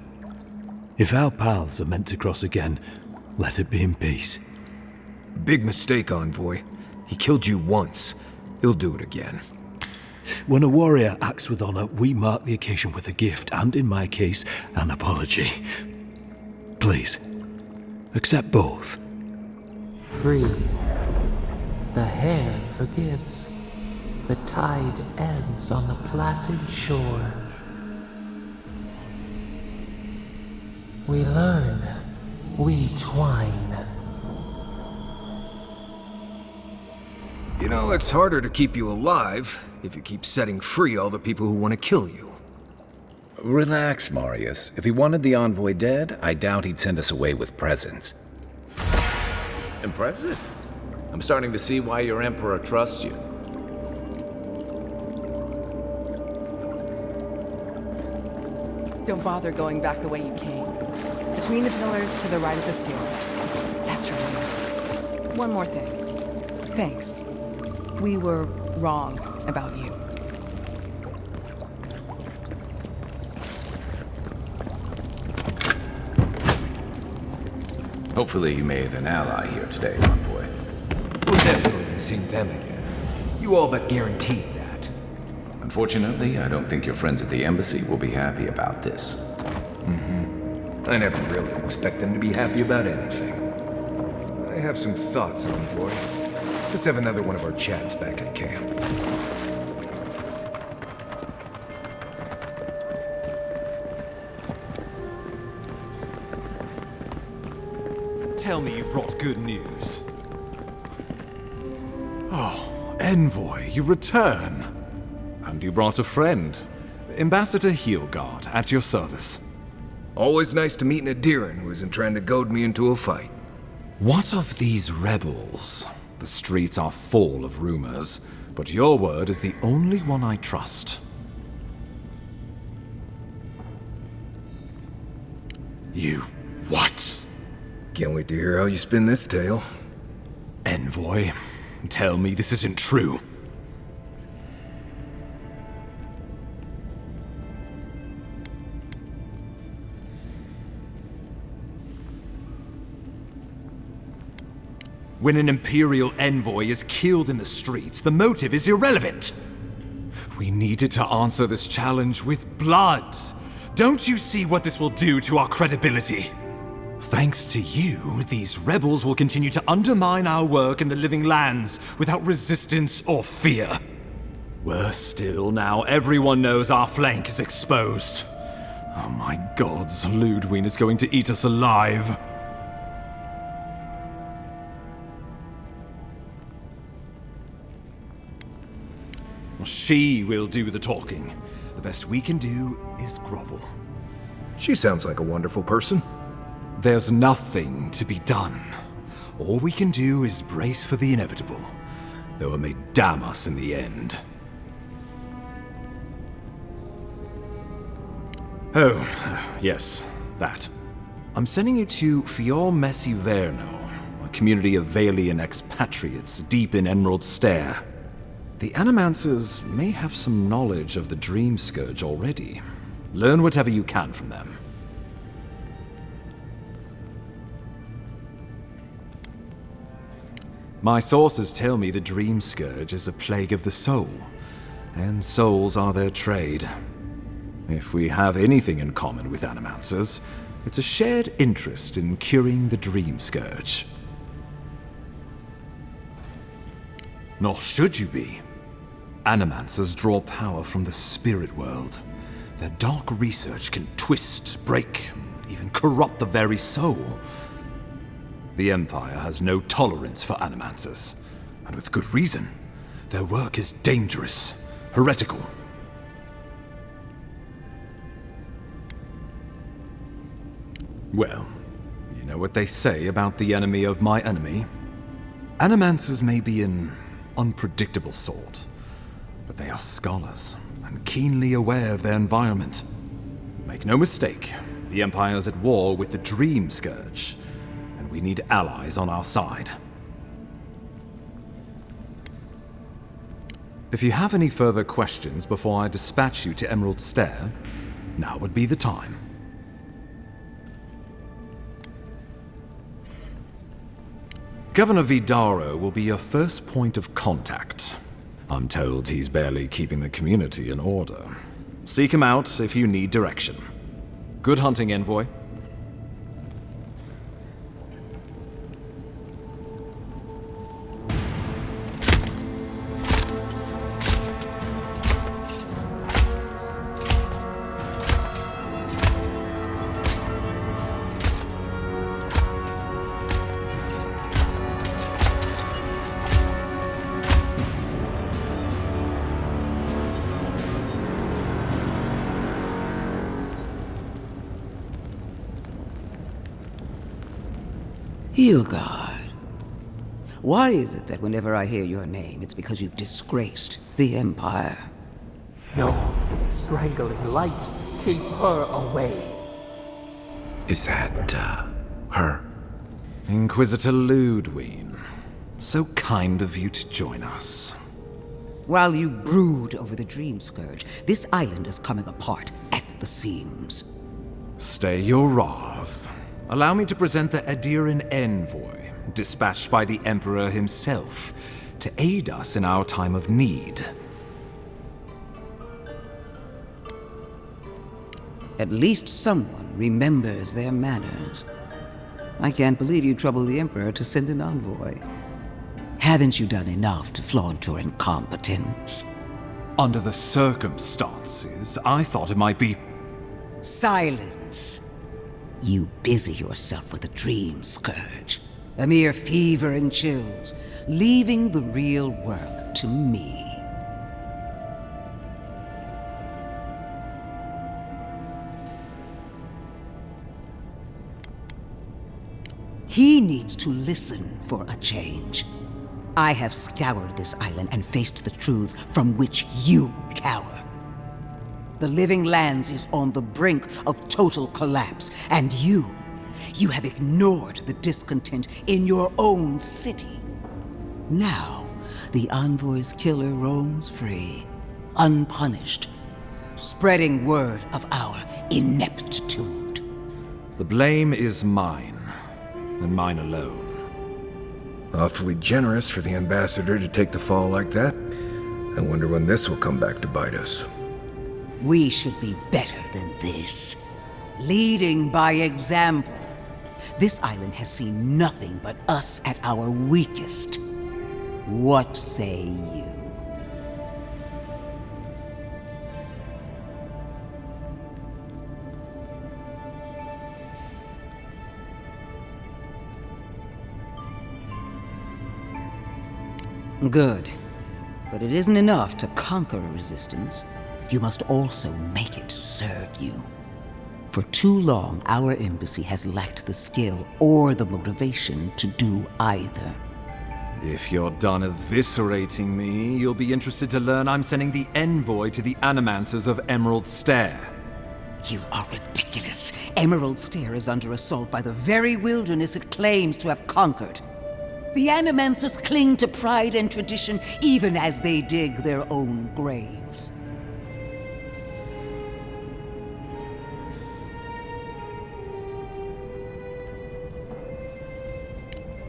If our paths are meant to cross again, let it be in peace. Big mistake, Envoy. He killed you once. He'll do it again. When a warrior acts with honor, we mark the occasion with a gift, and in my case, an apology. Please, accept both. Free. The hair forgives. The tide ebbs on the placid shore. We learn. We twine. You know, it's harder to keep you alive if you keep setting free all the people who want to kill you. Relax, Marius. If he wanted the envoy dead, I doubt he'd send us away with presents. Impressive. I'm starting to see why your emperor trusts you. Don't bother going back the way you came. Between the pillars to the right of the stairs. That's your way. One more thing. Thanks. We were wrong about you. Hopefully you made an ally here today, envoy. We'll definitely see them again. You all but guaranteed that. Unfortunately, I don't think your friends at the embassy will be happy about this. I never really expect them to be happy about anything. have some thoughts, Envoy. Let's have another one of our chats back in camp. Tell me you brought good news. Oh, Envoy, you return. And you brought a friend. Ambassador Heelguard, at your service. Always nice to meet an Adiran who isn't trying to goad me into a fight. What of these rebels? The streets are full of rumors, but your word is the only one I trust. You what? Can't wait to hear how you spin this tale. Envoy, tell me this isn't true. When an Imperial envoy is killed in the streets, the motive is irrelevant. We needed to answer this challenge with blood. Don't you see what this will do to our credibility? Thanks to you, these rebels will continue to undermine our work in the Living Lands without resistance or fear. Worse still, now everyone knows our flank is exposed. Oh my gods, Ludwig is going to eat us alive. She will do the talking. The best we can do is grovel. She sounds like a wonderful person. There's nothing to be done. All we can do is brace for the inevitable, though it may damn us in the end. Oh, yes, that. I'm sending you to Fior Messi Verno, a community of Valian expatriates deep in Emerald Stair. The Animancers may have some knowledge of the Dream Scourge already. Learn whatever you can from them. My sources tell me the Dream Scourge is a plague of the soul, and souls are their trade. If we have anything in common with Animancers, it's a shared interest in curing the Dream Scourge. Nor should you be. Animancers draw power from the spirit world. Their dark research can twist, break, even corrupt the very soul. The Empire has no tolerance for Animancers, and with good reason. Their work is dangerous, heretical. Well, you know what they say about the enemy of my enemy? Animancers may be an unpredictable sort, but they are scholars, and keenly aware of their environment. Make no mistake, the Empire is at war with the Dream Scourge, and we need allies on our side. If you have any further questions before I dispatch you to Emerald Stair, now would be the time. Governor Vidaro will be your first point of contact. I'm told he's barely keeping the community in order. Seek him out if you need direction. Good hunting, Envoy. Heelguard. Why is it that whenever I hear your name, it's because you've disgraced the Empire? No, strangling light. Keep her away. Is that, her? Inquisitor Ludwig. So kind of you to join us. While you brood over the Dream Scourge, this island is coming apart at the seams. Stay your wrath. Allow me to present the Adiran Envoy, dispatched by the Emperor himself, to aid us in our time of need. At least someone remembers their manners. I can't believe you troubled the Emperor to send an envoy. Haven't you done enough to flaunt your incompetence? Under the circumstances, I thought it might be... Silence! You busy yourself with a dream scourge. A mere fever and chills, leaving the real work to me. He needs to listen for a change. I have scoured this island and faced the truths from which you cower. The Living Lands is on the brink of total collapse, and you have ignored the discontent in your own city. Now, the Envoy's killer roams free, unpunished, spreading word of our ineptitude. The blame is mine, and mine alone. Awfully generous for the ambassador to take the fall like that. I wonder when this will come back to bite us. We should be better than this. Leading by example. This island has seen nothing but us at our weakest. What say you? Good. But it isn't enough to conquer a resistance. You must also make it serve you. For too long, our embassy has lacked the skill or the motivation to do either. If you're done eviscerating me, you'll be interested to learn I'm sending the envoy to the animancers of Emerald Stair. You are ridiculous. Emerald Stair is under assault by the very wilderness it claims to have conquered. The animancers cling to pride and tradition even as they dig their own graves.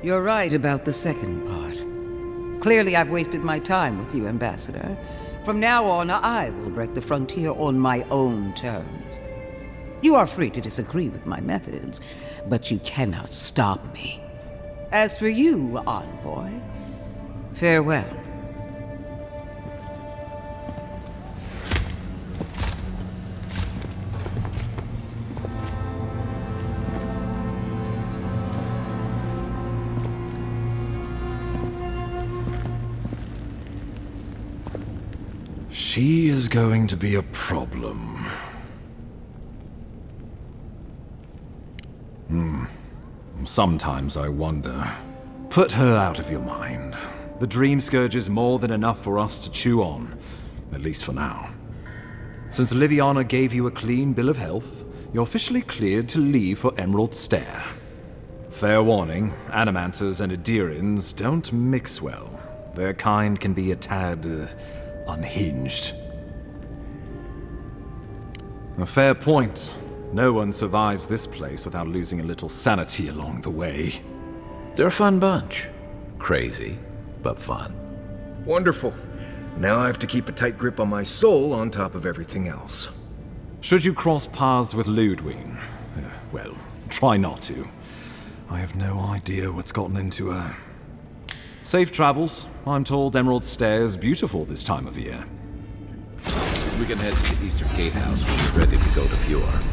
You're right about the second part. Clearly I've wasted my time with you, Ambassador. From now on, I will break the frontier on my own terms. You are free to disagree with my methods, but you cannot stop me. As for you, Envoy, farewell. She is going to be a problem. Sometimes I wonder. Put her out of your mind. The Dream Scourge is more than enough for us to chew on, at least for now. Since Liviana gave you a clean bill of health, you're officially cleared to leave for Emerald Stair. Fair warning, Animancers and Adirians don't mix well. Their kind can be a tad, unhinged. A fair point. No one survives this place without losing a little sanity along the way. They're a fun bunch. Crazy, but fun. Wonderful. Now I have to keep a tight grip on my soul on top of everything else. Should you cross paths with Ludwig? Well, try not to. I have no idea what's gotten into her. Safe travels. I'm told Emerald Stair's beautiful this time of year. We can head to the Eastern Gatehouse when we're ready to go to Fjord.